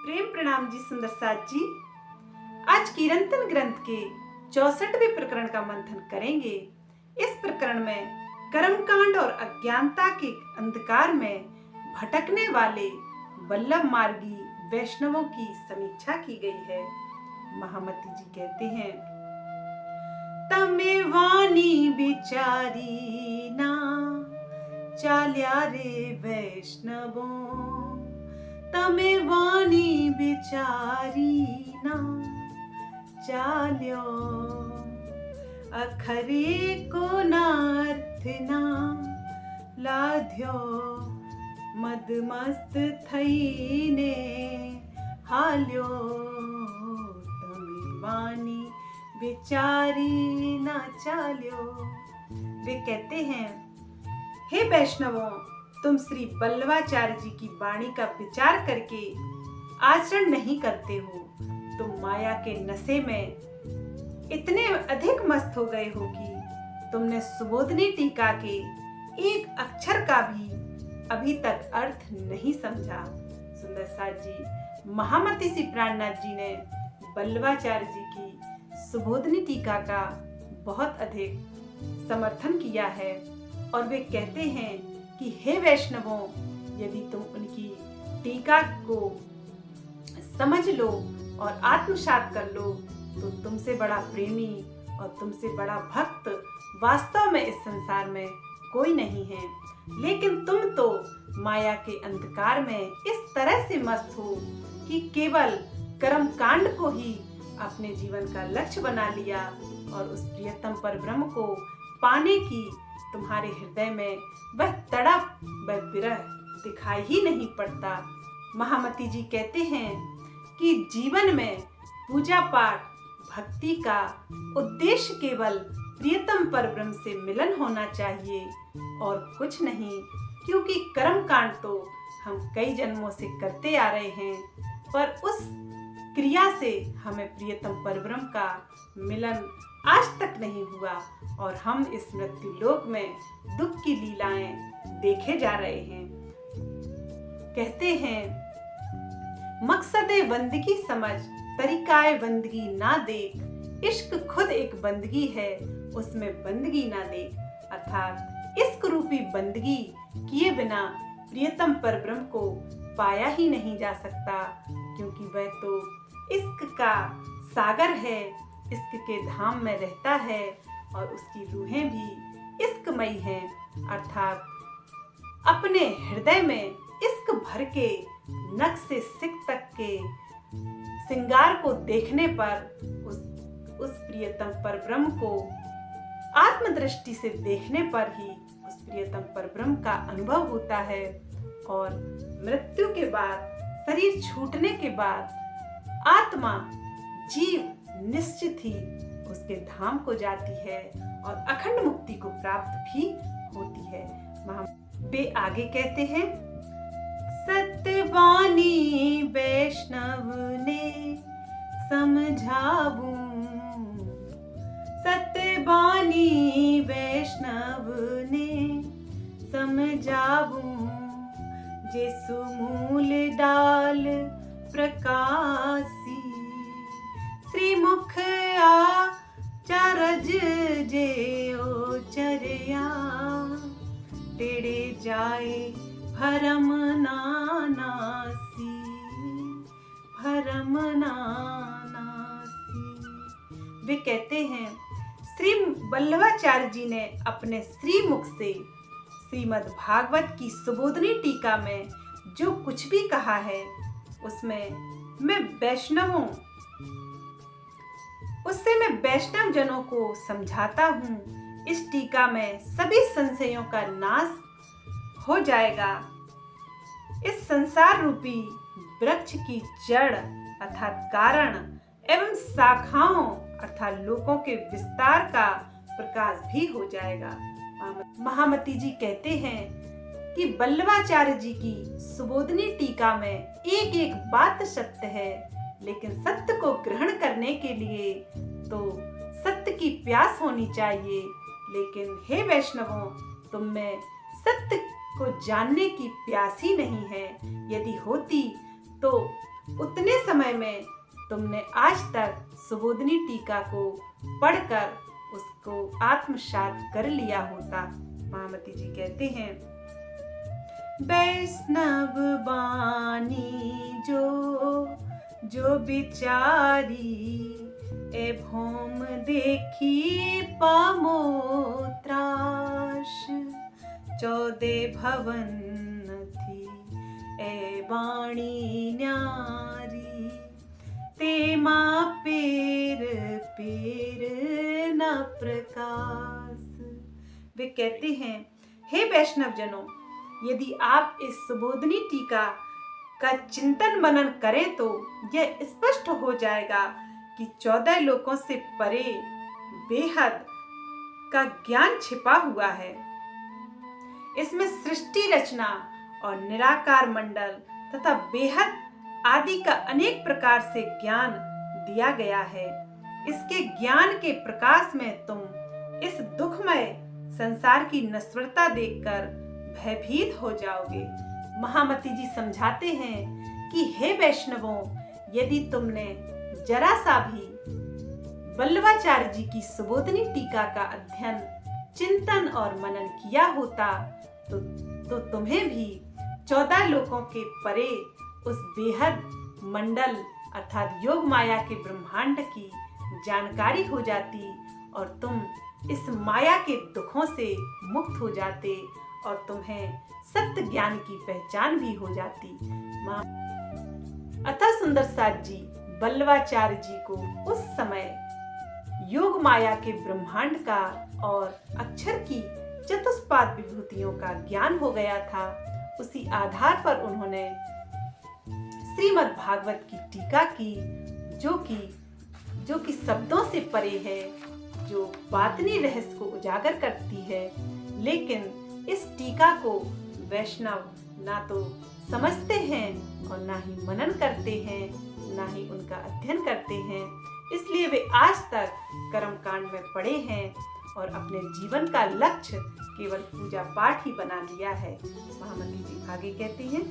प्रेम प्रणाम जी सुंदर साथ जी। आज कीर्तन ग्रंथ के 64वें प्रकरण का मंथन करेंगे। इस प्रकरण में कर्मकांड और अज्ञानता के अंधकार में भटकने वाले वल्लभ मार्गी वैष्णवों की समीक्षा की गई है। महामती जी कहते हैं, तमे वाणी बिचारी ना चाल्या रे वैष्णवों, तमे वाणी बिचारी ना चाल्यो, अखरे को नार्थ ना लाध्यो, मदमस्त थईने हाल्यो, तमे वाणी बिचारी ना चाल्यो। वे कहते हैं, हे वैष्णवों, तुम श्री बल्लवाचार्य जी की वाणी का विचार करके आचरण नहीं करते हो। तुम माया के नशे में इतने अधिक मस्त हो गए हो कि तुमने सुबोधनी टीका के एक अक्षर का भी अभी तक अर्थ नहीं समझा। सुंदर साथ जी, महामती श्री प्राणनाथ जी ने बल्लवाचार्य जी की सुबोधनी टीका का बहुत अधिक समर्थन किया है और वे कहते हैं कि हे वैष्णवों, यदि तुम उनकी टीका को समझ लो और आत्मसात कर लो तो तुमसे बड़ा प्रेमी और तुमसे बड़ा भक्त वास्तव में इस संसार में कोई नहीं है। लेकिन तुम तो माया के अंधकार में इस तरह से मस्त हो कि केवल कर्म कांड को ही अपने जीवन का लक्ष्य बना लिया और उस प्रियतम पर ब्रह्म को पाने की तुम्हारे हृदय में वह तड़प वह विरह दिखाई ही नहीं पड़ता। महामती जी कहते हैं कि जीवन में पूजा पाठ भक्ति का उद्देश्य केवल प्रियतम पर ब्रह्म से मिलन होना चाहिए और कुछ नहीं, क्योंकि कर्म कांड तो हम कई जन्मों से करते आ रहे हैं, पर उस क्रिया से हमें प्रियतम पर ब्रह्म का मिलन आज तक नहीं हुआ और हम इस मृत्यु लोक में दुख की लीलाएं देखे जा रहे हैं। कहते हैं, मकसदे बंदगी समझ तरीकाए बंदगी ना देख, इश्क खुद एक बंदगी है उसमें बंदगी ना देख। अर्थात इश्क रूपी बंदगी किए बिना प्रियतम पर ब्रह्म को पाया ही नहीं जा सकता, क्योंकि वह तो इश्क का सागर है, इश्क के धाम में रहता है और उसकी रूहें भी इश्कमयी हैं। अर्थात अपने हृदय में इश्क भर के नख से सिक तक के श्रृंगार को देखने पर उस प्रियतम पर ब्रह्म को आत्मदृष्टि से देखने पर ही उस प्रियतम पर ब्रह्म का अनुभव होता है और मृत्यु के बाद, शरीर छूटने के बाद आत्मा जीव निश्चित ही उसके धाम को जाती है और अखंड मुक्ति को प्राप्त भी होती है। वे आगे कहते हैं, सत्यवाणी वैष्णव ने समझाऊं, सत्यवाणी वैष्णव ने समझाऊं, जिसु मूल डाल प्रकाशी, श्रीमुख आचरज जे ओचरया, टेढ़े जाए भरम नानासी, भरम नानासी। वे कहते हैं, श्री बल्लवाचार्य जी ने अपने श्रीमुख से श्रीमद् भागवत की सुबोधनी टीका में जो कुछ भी कहा है उसमें मैं वैष्णव जनों को समझाता हूँ। इस टीका में सभी संशयों का नाश हो जाएगा। इस संसार रूपी वृक्ष की जड़ अर्थात कारण एवं शाखाओं अर्थात लोकों के विस्तार का प्रकाश भी हो जाएगा। महामती जी कहते हैं कि बल्लवाचार्य जी की सुबोधनी टीका में एक एक बात सत्य है, लेकिन सत्य को ग्रहण करने के लिए तो सत्य की प्यास होनी चाहिए। लेकिन हे वैष्णवों, तुम में सत्य को जानने की प्यास ही नहीं है। यदि होती तो उतने समय में तुमने आज तक सुबोधनी टीका को पढ़कर उसको आत्मसात कर लिया होता। महामती जी कहते हैं, वैष्णव बानी जो बिचारी, ए भौम देखी पामो त्रास, 14 भवन थी ए बाणी न्यारी, ते माँ पेर न प्रकाश। वे कहते हैं, हे वैष्णव जनों, यदि आप इस सुबोधनी टीका का चिंतन मनन करें तो यह स्पष्ट हो जाएगा कि 14 लोकों से परे बेहद का ज्ञान छिपा हुआ है। इसमें सृष्टि रचना और निराकार मंडल तथा बेहद आदि का अनेक प्रकार से ज्ञान दिया गया है। इसके ज्ञान के प्रकाश में तुम इस दुखमय संसार की नश्वरता देखकर भयभीत हो जाओगे। महामती जी समझाते हैं कि हे वैष्णवों, यदि तुमने जरा सा भी वल्लभाचार्य जी की सुबोधनी टीका का अध्ययन, चिंतन और मनन किया होता तो तुम्हें भी 14 लोकों के परे उस बेहद मंडल अर्थात योग माया के ब्रह्मांड की जानकारी हो जाती और तुम इस माया के दुखों से मुक्त हो जाते और तुम्हें सत्य ज्ञान की पहचान भी हो जाती। अतः सुंदर साथ जी वल्लभाचार्य जी को उस समय योग माया के ब्रह्मांड का और अक्षर की चतुष्पाद विभूतियों का ज्ञान हो गया था। उसी आधार पर उन्होंने श्रीमद् भागवत की टीका की, जो कि शब्दों से परे है, जो बातनी रहस्य को उजागर करती है। लेकिन इस टीका को वैष्णव ना तो समझते हैं और ना ही मनन करते हैं, ना ही उनका अध्ययन करते हैं। इसलिए वे आज तक कर्मकांड में पड़े हैं और अपने जीवन का लक्ष्य केवल पूजा पाठ ही बना लिया है। महामती जी आगे कहती हैं,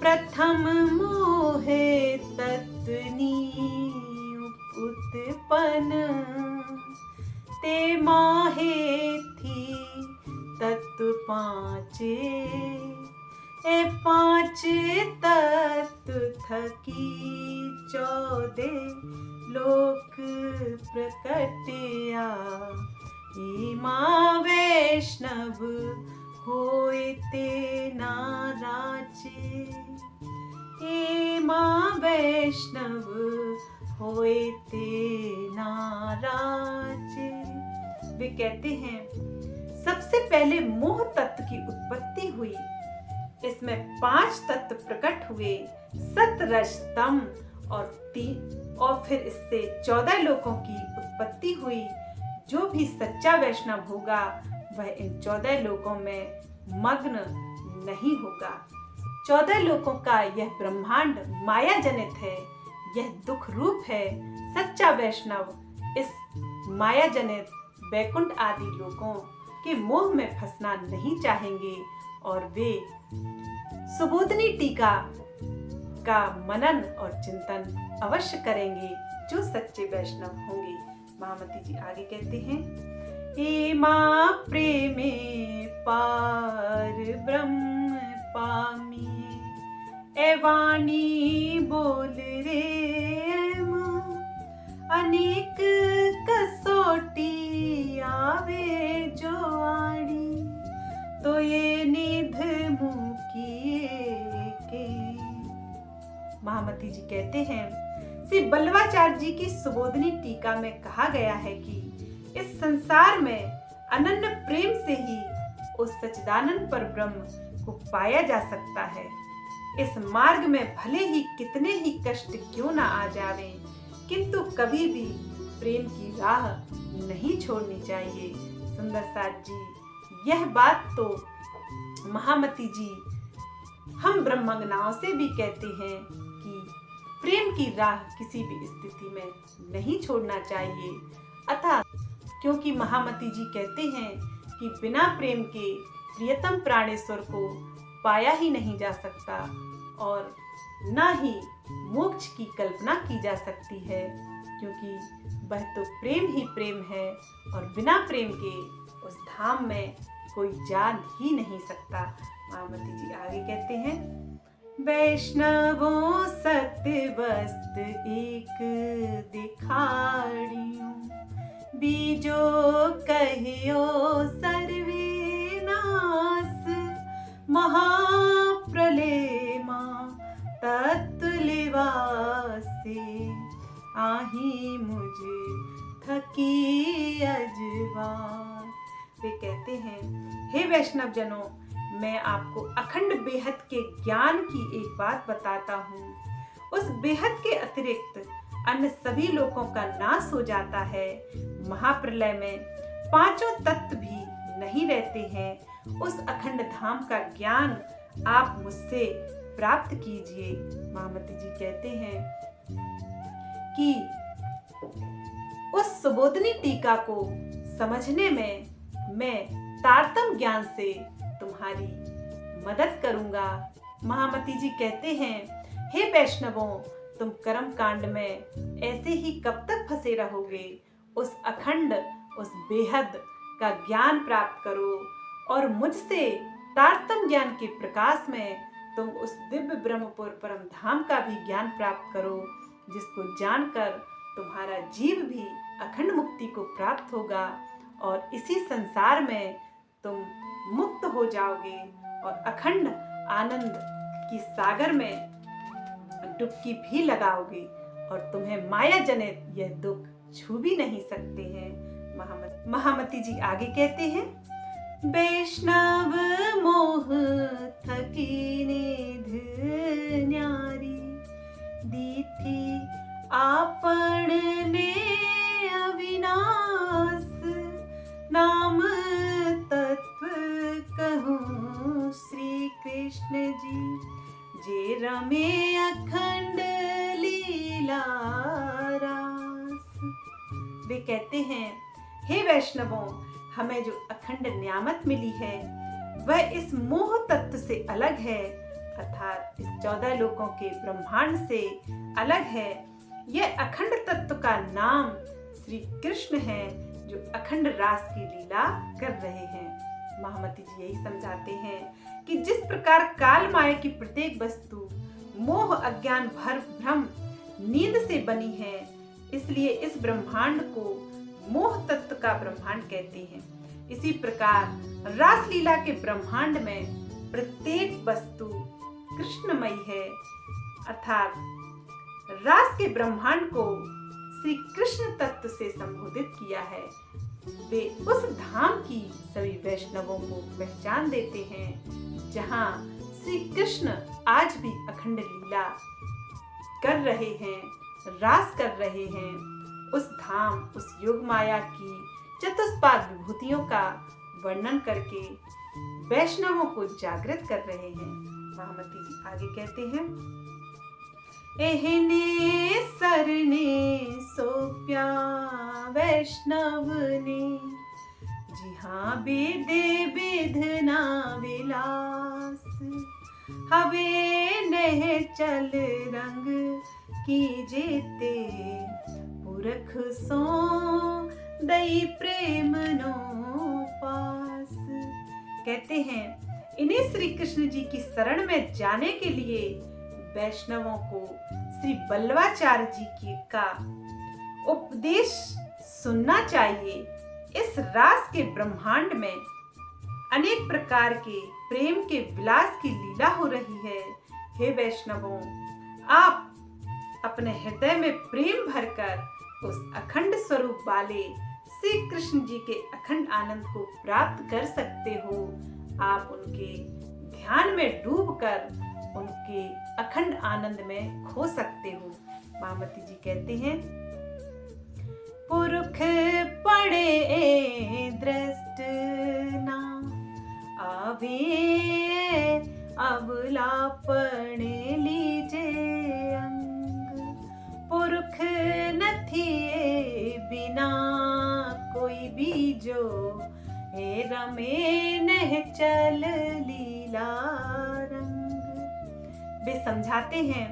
प्रथम मोहे तत्नी उत्पन्न, ते माहे थी तत्व पांचे, ए 5 तत्व थकी 14 लोक प्रकटिया, माँ वैष्णव होए ते नाराजे, माँ वैष्णव होए ते नाराजे। वे कहते हैं, सबसे पहले मोह तत्व की उत्पत्ति हुई। इसमें 5 तत्व प्रकट हुए, सत रज तम और फिर इससे 14 लोकों की उत्पत्ति हुई। जो भी सच्चा वैष्णव होगा वह इन 14 लोकों में मग्न नहीं होगा। 14 लोकों का यह ब्रह्मांड माया जनित है, यह दुख रूप है। सच्चा वैष्णव इस माया जनित वैकुंठ आदि लोकों के मोह में फंसना नहीं चाहेंगे और वे सुबोधनी टीका का मनन और चिंतन अवश्य करेंगे, जो सच्चे वैष्णव होंगे। महामती जी आगे कहते हैं, हे माँ प्रेमे पार ब्रह्म पामी, ए वाणी बोल रे माँ, अनेक कसौटी आवे जो आड़ी, तो ये निध मुकिए के। महामती जी कहते हैं, श्री वल्लभाचार्य जी की सुबोधनी टीका में कहा गया है कि इस संसार में अनन्य प्रेम से ही उस सच्चिदानंद पर ब्रह्म को पाया जा सकता है। इस मार्ग में भले ही कितने ही कष्ट क्यों ना आ जावे, किंतु कभी भी प्रेम की राह नहीं छोड़नी चाहिए। सुंदर साथ जी, यह बात तो महामती जी हम ब्रह्मज्ञाओं से भी कहते हैं कि प्रेम की राह किसी भी स्थिति में नहीं छोड़ना चाहिए। अतः क्योंकि महामती जी कहते हैं कि बिना प्रेम के प्रियतम प्राणेश्वर को पाया ही नहीं जा सकता और ना ही मोक्ष की कल्पना की जा सकती है, क्योंकि वह तो प्रेम ही प्रेम है और बिना प्रेम के उस धाम में कोई जा ही नहीं सकता। महामती जी आगे कहते हैं, वैष्णवों सत्य वस्त एक दिखाड़ियों, बीजो कहियो सर्वे नास, महाप्रलय मां तत्व लिवासे, आही मुझे थकी अजवास। वे कहते हैं, हे वैष्णव जनों, मैं आपको अखंड बेहद के ज्ञान की एक बात बताता हूँ। उस बेहद के अतिरिक्त अन्य सभी लोकों का नाश हो जाता है। महाप्रलय में पांचों तत्व भी नहीं रहते हैं। उस अखंड धाम का ज्ञान आप मुझसे प्राप्त कीजिए। महामती जी कहते हैं कि उस सुबोधनी टीका को समझने में मैं तारतम ज्ञान से तुम्हारी मदद करूंगा। महामती जी कहते हैं, हे वैष्णवों, तुम कर्म कांड में ऐसे ही कब तक फंसे रहोगे? उस अखंड, उस बेहद का ज्ञान प्राप्त करो और मुझसे तारतम ज्ञान के प्रकाश में तुम उस दिव्य ब्रह्मपुर परम धाम का भी ज्ञान प्राप्त करो, जिसको जानकर तुम्हारा जीव भी अखंड मुक्ति को प्राप्त होगा और इसी संसार में तुम मुक्त हो जाओगे और अखंड आनंद की सागर में डुबकी भी लगाओगे और तुम्हें माया जनित यह दुख छू भी नहीं सकते हैं। महामती जी आगे कहते हैं, वैष्णव मोह थकी निध न्यारी, दी थी आपन ने अविनाश, नाम तत्व कहूँ श्री कृष्ण जी, जे रमे अखंड लीला रास। वे कहते हैं, हे वैष्णवों, हमें जो अखंड नियामत मिली है वह इस मोह तत्व से अलग है, अर्थात इस 14 लोकों के ब्रह्मांड से अलग है। यह अखंड तत्व का नाम श्री कृष्ण है, जो अखंड रास की लीला कर रहे हैं। महामती जी यही समझाते हैं कि जिस प्रकार काल माया की प्रत्येक वस्तु मोह अज्ञान भर भ्रम नींद से बनी है, इसलिए इस ब्रह्मांड को मोह तत्व का ब्रह्मांड कहते हैं। इसी प्रकार रास लीला के ब्रह्मांड में प्रत्येक वस्तु कृष्णमयी है, अर्थात रास के ब्रह्मांड को श्री कृष्ण तत्व से संबोधित किया है। वे उस धाम की सभी वैष्णवों को पहचान देते हैं जहां श्री कृष्ण आज भी अखंड लीला कर रहे हैं, रास कर रहे हैं। उस धाम, उस योग माया की चतुष्पाद विभूतियों का वर्णन करके वैष्णवों को जागृत कर रहे हैं। महामती जी आगे कहते हैं, एहने सरने सोप्या वैष्णव ने, जी हाँ बेदे बेधना विलास, हवे नह चल रंग की जेते, पुरख सो दई प्रेम नो पास। कहते हैं, इन्हें श्री कृष्ण जी की शरण में जाने के लिए वैष्णवों को श्री बल्लवाचार्य जी की का उपदेश सुनना चाहिए। इस रास के ब्रह्मांड में अनेक प्रकार के प्रेम के विलास की लीला हो रही है। हे वैष्णवों, आप अपने हृदय में प्रेम भरकर उस अखंड स्वरूप वाले श्री कृष्ण जी के अखंड आनंद को प्राप्त कर सकते हो। आप उनके ध्यान में डूबकर उनके अखंड आनंद में खो सकते हो। महामती जी कहते हैं, पुरख पड़े दृष्ट ना आवे, अवलापण लीजे अंग, पुरख नथिए बिना कोई बीजो, हे रमे नह चल लीला रंग। वे समझाते हैं,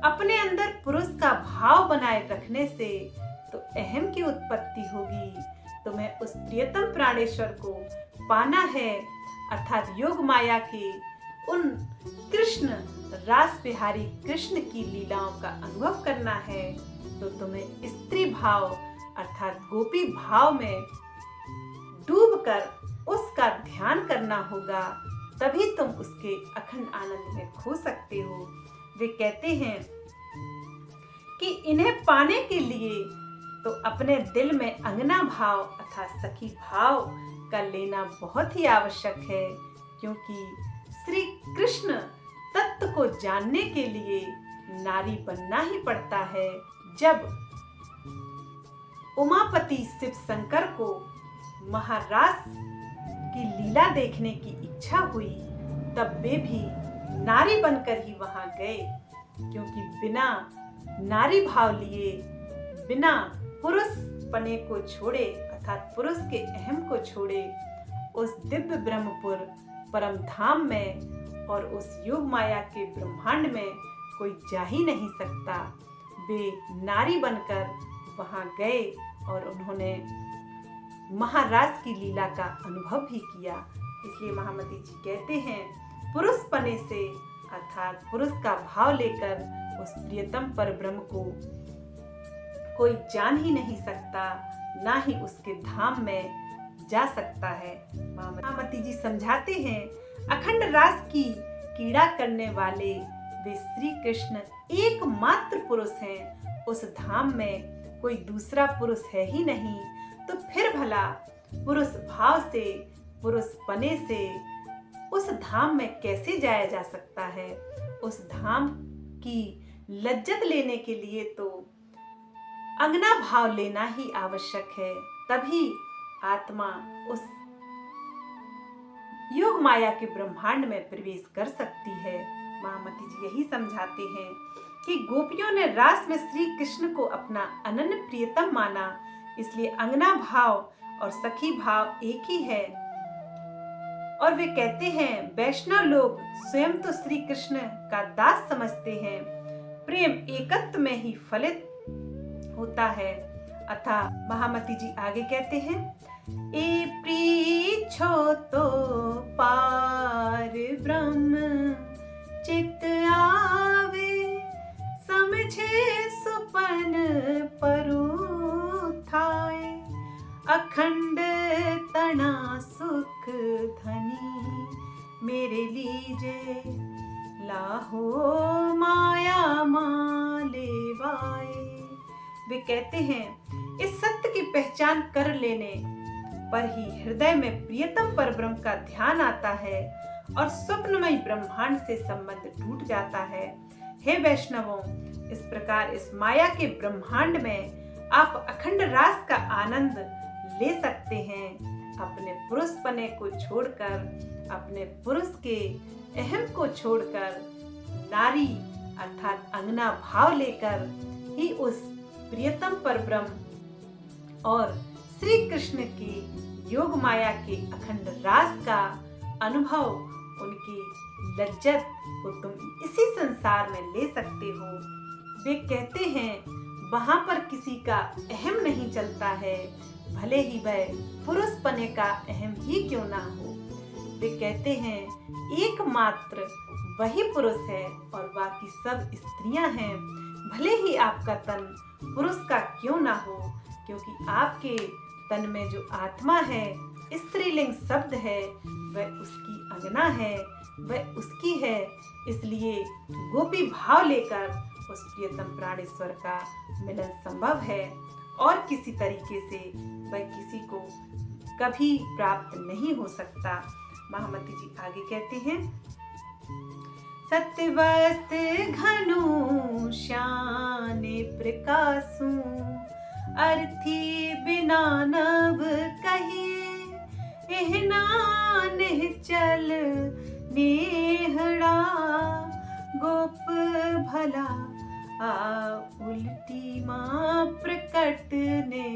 अपने अंदर पुरुष का भाव बनाए रखने से तो अहम की उत्पत्ति होगी। तुम्हें उस प्रियतम प्राणेश्वर को पाना है, अर्थात योग माया के उन कृष्ण रास बिहारी कृष्ण की लीलाओं का अनुभव करना है, तो तुम्हें स्त्री भाव अर्थात गोपी भाव में डूबकर उसका ध्यान करना होगा, तभी तुम उसके अखंड आनंद में खो सकते हो। वे कहते हैं कि इन्हें पाने के लिए तो अपने दिल में अंगना भाव अर्थात सखी भाव का लेना बहुत ही आवश्यक है, क्योंकि श्री कृष्ण तत्व को जानने के लिए नारी बनना ही पड़ता है। जब उमापति शिव शंकर को महारास की लीला देखने की इच्छा हुई, तब वे भी नारी बनकर ही वहां गए, क्योंकि बिना नारी भाव लिए, बिना पुरुष पने को छोड़े अर्थात पुरुष के अहम को छोड़े उस दिव्य ब्रह्मपुर परम धाम में और उस योग माया के ब्रह्मांड में कोई जा ही नहीं सकता। वे नारी बनकर वहां गए और उन्होंने महाराज की लीला का अनुभव भी किया। इसलिए महामती जी कहते हैं, पुरुष पने से अर्थात पुरुष का भाव लेकर उस प्रियतम पर ब्रह्म को कोई जान ही नहीं सकता, ना ही उसके धाम में जा सकता है। महामती जी समझाते हैं, अखंड रास की कीड़ा करने वाले वे श्री कृष्ण एकमात्र पुरुष हैं। उस धाम में कोई दूसरा पुरुष है ही नहीं, तो फिर भला पुरुष भाव से, पुरुष पने से उस धाम में कैसे जाया जा सकता है। उस धाम की लज्जत लेने के लिए तो अंगना भाव लेना ही आवश्यक है, तभी आत्मा उस योग माया के ब्रह्मांड में प्रवेश कर सकती है। महामती जी यही समझाते हैं कि गोपियों ने रास में श्री कृष्ण को अपना अनन्य प्रियतम माना, इसलिए अंगना भाव और सखी भाव एक ही है। और वे कहते हैं, वैष्णव लोग स्वयं तो श्री कृष्ण का दास समझते हैं, प्रेम एकत्व में ही फलित होता है। अतः महामती जी आगे कहते हैं, ए पृछो तो पार ब्रह्म चित आवे, समझे सुपन परुथाए, अखंड तना सुख धनी, मेरे लीजे लाहो माया माले वाए। वे कहते हैं, इस सत्य की पहचान कर लेने पर ही हृदय में प्रियतम परब्रह्म का ध्यान आता है और स्वप्नमय ब्रह्मांड से संबंध टूट जाता है। हे वैष्णवों, इस प्रकार इस माया के ब्रह्मांड में आप अखंड रास का आनंद ले सकते हैं। अपने पुरुष पने को छोड़कर, अपने पुरुष के अहम को छोड़कर, नारी अर्थात अंगना भाव लेकर ही उस प्रियतम परब्रह्म और श्री कृष्ण की योग माया के अखंड रास का अनुभव, उनकी लज्जत को तुम इसी संसार में ले सकते हो। वे कहते हैं, वहां पर किसी का अहम नहीं चलता है, भले ही वह पुरुष पने का अहम ही क्यों ना हो। वे कहते हैं, एकमात्र वही पुरुष है और बाकी सब स्त्रियां हैं, भले ही आपका तन पुरुष का क्यों ना हो, क्योंकि आपके तन में जो आत्मा है, स्त्रीलिंग शब्द है, वह उसकी अंगना है, वह उसकी है। इसलिए गोपी भाव लेकर उस प्रियतम प्राणेश्वर का मिलन संभव है और किसी तरीके से वह किसी को कभी प्राप्त नहीं हो सकता। महामती जी आगे कहते हैं, सत्यवत घनु श्याने प्रकाशु, अर्थी बिना नव कहिए, एहना निश्चल नेहड़ा, गोप भला आ उल्टी माँ प्रकट ने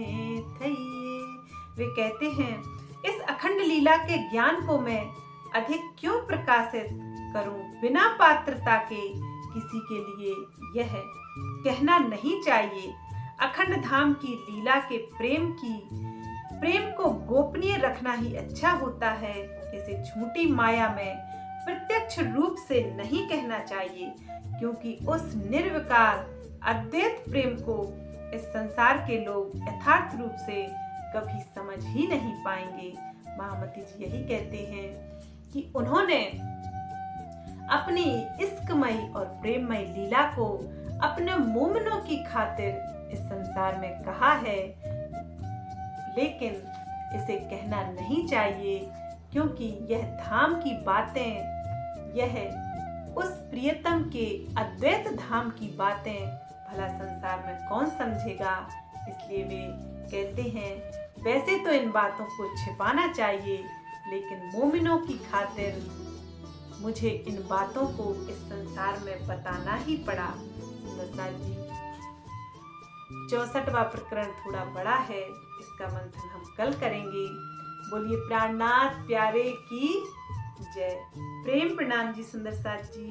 थइए। वे कहते हैं, इस अखंड लीला के ज्ञान को मैं अधिक क्यों प्रकाशित करूं बिना पात्रता के किसी के लिए, यह कहना नहीं चाहिए। अखंड धाम की लीला के प्रेम को गोपनीय रखना ही अच्छा होता है। इसे झूठी माया में प्रत्यक्ष रूप से नहीं कहना चाहिए, क्योंकि उस निर्विकार अद्वैत प्रेम को इस संसार के लोग यथार्थ रूप से कभी समझ ही नहीं पाएंगे। महामती जी यही कहते हैं कि उन्होंने अपनी इश्कमयी और प्रेममयी लीला को अपने मोमिनों की खातिर इस संसार में कहा है, लेकिन इसे कहना नहीं चाहिए, क्योंकि यह धाम की बातें, यह उस प्रियतम के अद्वैत धाम की बातें भला संसार में कौन समझेगा। इसलिए वे कहते हैं वैसे तो इन बातों को छिपाना चाहिए, लेकिन मोमिनों की खातिर मुझे इन बातों को इस संसार में बताना ही पड़ा। सुंदरलाल जी 64वां प्रकरण थोड़ा बड़ा है, इसका मंथन हम कल करेंगे। बोलिए प्राणनाथ प्यारे की जय। प्रेम प्रणाम जी सुंदरलाल जी।